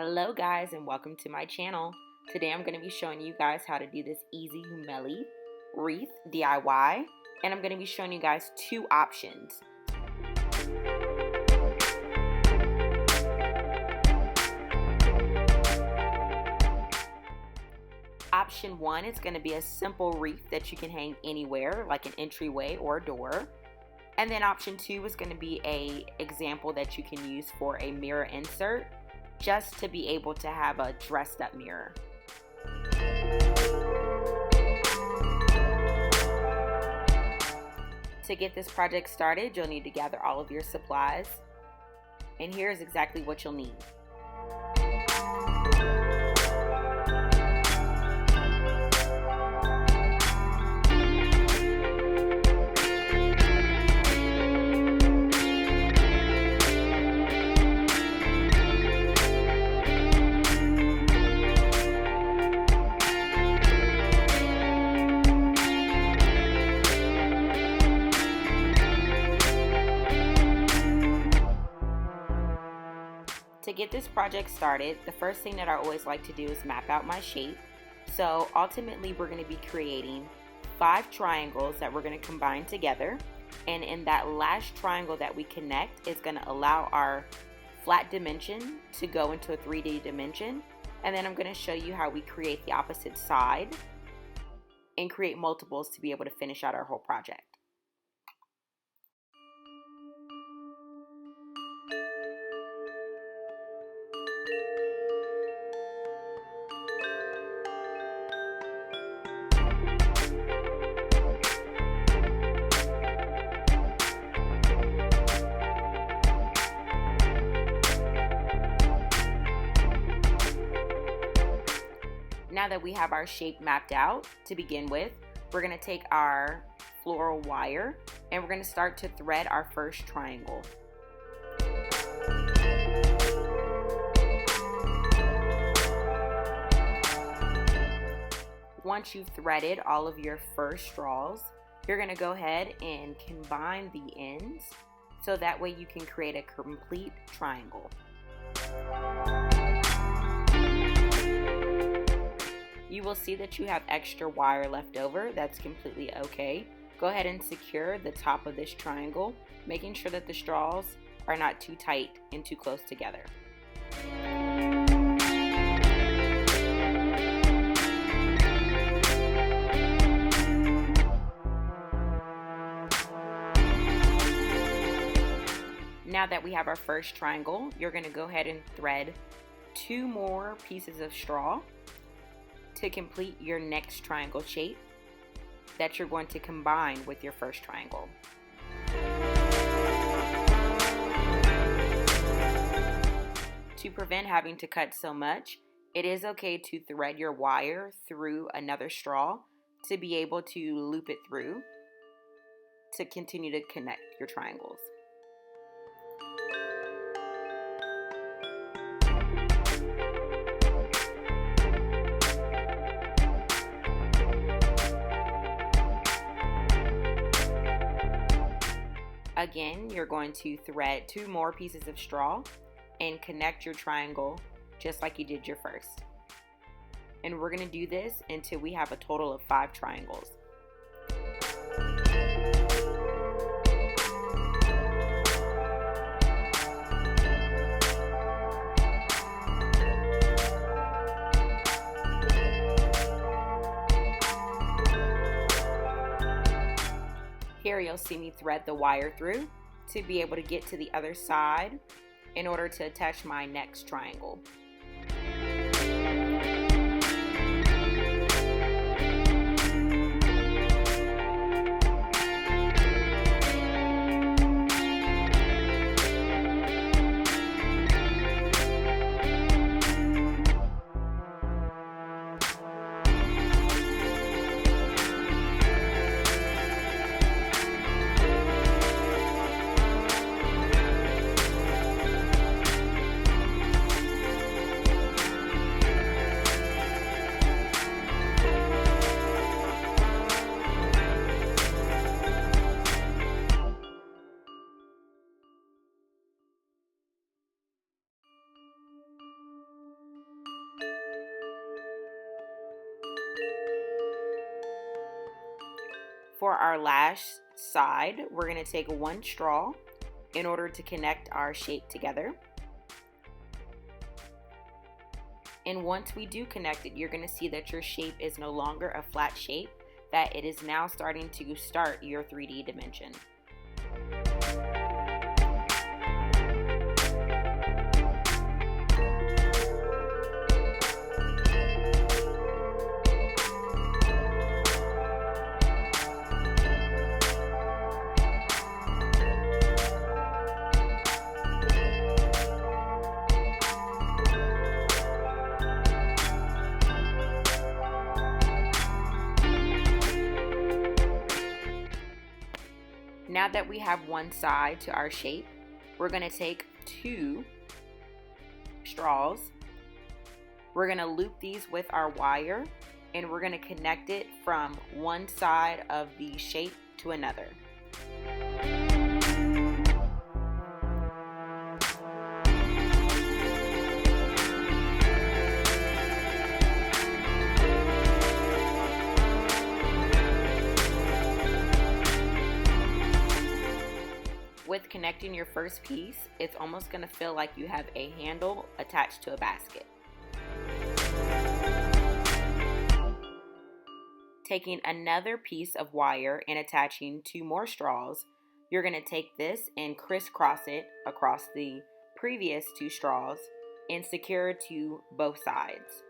Hello guys and welcome to my channel. Today I'm going to be showing you guys how to do this easy HIMMELI Wreath DIY, and I'm going to be showing you guys two options. Option one is going to be a simple wreath that you can hang anywhere, like an entryway or a door. And then option two is going to be an example that you can use for a mirror insert, just to be able to have a dressed up mirror. To get this project started, you'll need to gather all of your supplies, and here's exactly what you'll need. To get this project started, the first thing that I always like to do is map out my shape. So ultimately we're going to be creating 5 triangles that we're going to combine together, and in that last triangle that we connect is going to allow our flat dimension to go into a 3D dimension, and then I'm going to show you how we create the opposite side and create multiples to be able to finish out our whole project. Now that we have our shape mapped out, to begin with, we're going to take our floral wire and we're going to start to thread our first triangle. Once you've threaded all of your first straws, you're going to go ahead and combine the ends so that way you can create a complete triangle. You will see that you have extra wire left over. That's completely okay. Go ahead and secure the top of this triangle, making sure that the straws are not too tight and too close together. Now that we have our first triangle, you're going to go ahead and thread 2 more pieces of straw to complete your next triangle shape that you're going to combine with your first triangle. To prevent having to cut so much, it is okay to thread your wire through another straw to be able to loop it through to continue to connect your triangles. Again, you're going to thread 2 more pieces of straw and connect your triangle just like you did your first. And we're going to do this until we have a total of 5 triangles. Here you'll see me thread the wire through to be able to get to the other side in order to attach my next triangle. For our last side, we're going to take one straw in order to connect our shape together. And once we do connect it, you're going to see that your shape is no longer a flat shape, that it is now starting to start your 3D dimension. Now that we have one side to our shape, we're going to take two straws. We're going to loop these with our wire, and we're going to connect it from one side of the shape to another. With connecting your first piece, it's almost going to feel like you have a handle attached to a basket. Taking another piece of wire and attaching two more straws, you're going to take this and crisscross it across the previous two straws and secure to both sides.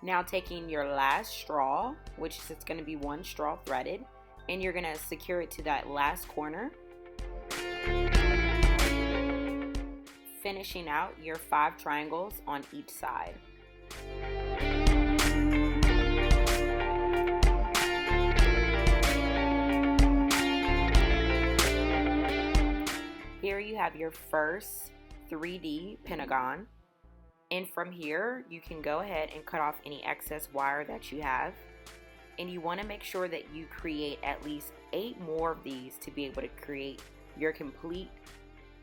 Now taking your last straw, which is going to be one straw threaded, and you're going to secure it to that last corner, finishing out your 5 triangles on each side. Here you have your first 3D pentagon. And from here, you can go ahead and cut off any excess wire that you have. And you want to make sure that you create at least 8 more of these to be able to create your complete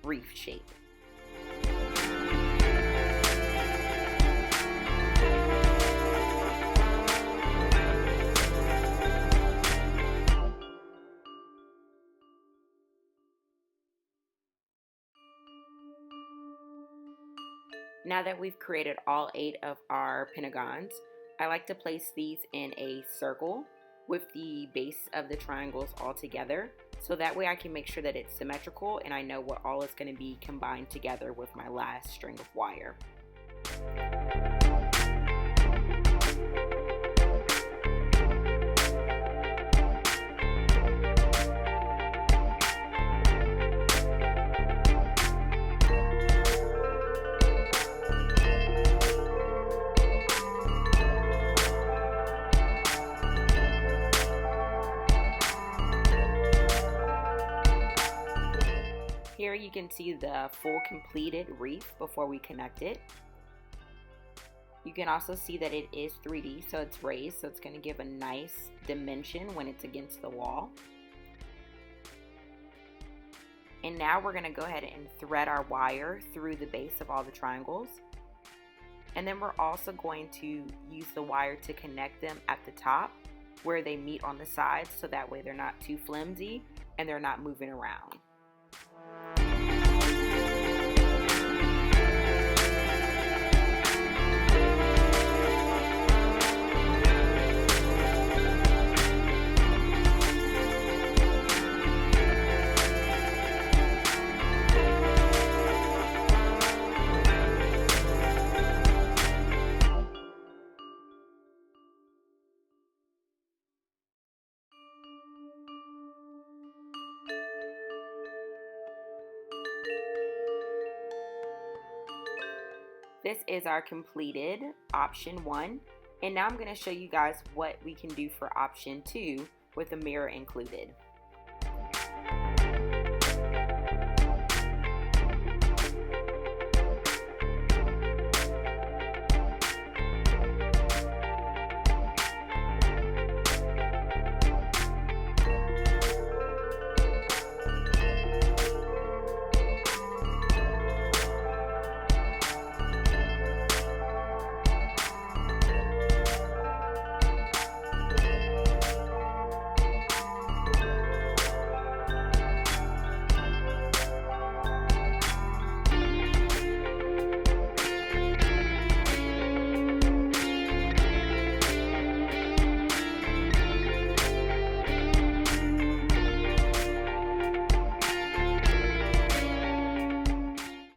wreath shape. Now that we've created all 8 of our pentagons, I like to place these in a circle with the base of the triangles all together, so that way I can make sure that it's symmetrical and I know what all is going to be combined together with my last string of wire. Here you can see the full completed wreath before we connect it. You can also see that it is 3D, so it's raised, so it's going to give a nice dimension when it's against the wall. And now we're going to go ahead and thread our wire through the base of all the triangles. And then we're also going to use the wire to connect them at the top where they meet on the sides, so that way they're not too flimsy and they're not moving around. this is our completed option 1. And now I'm going to show you guys what we can do for option 2 with a mirror included.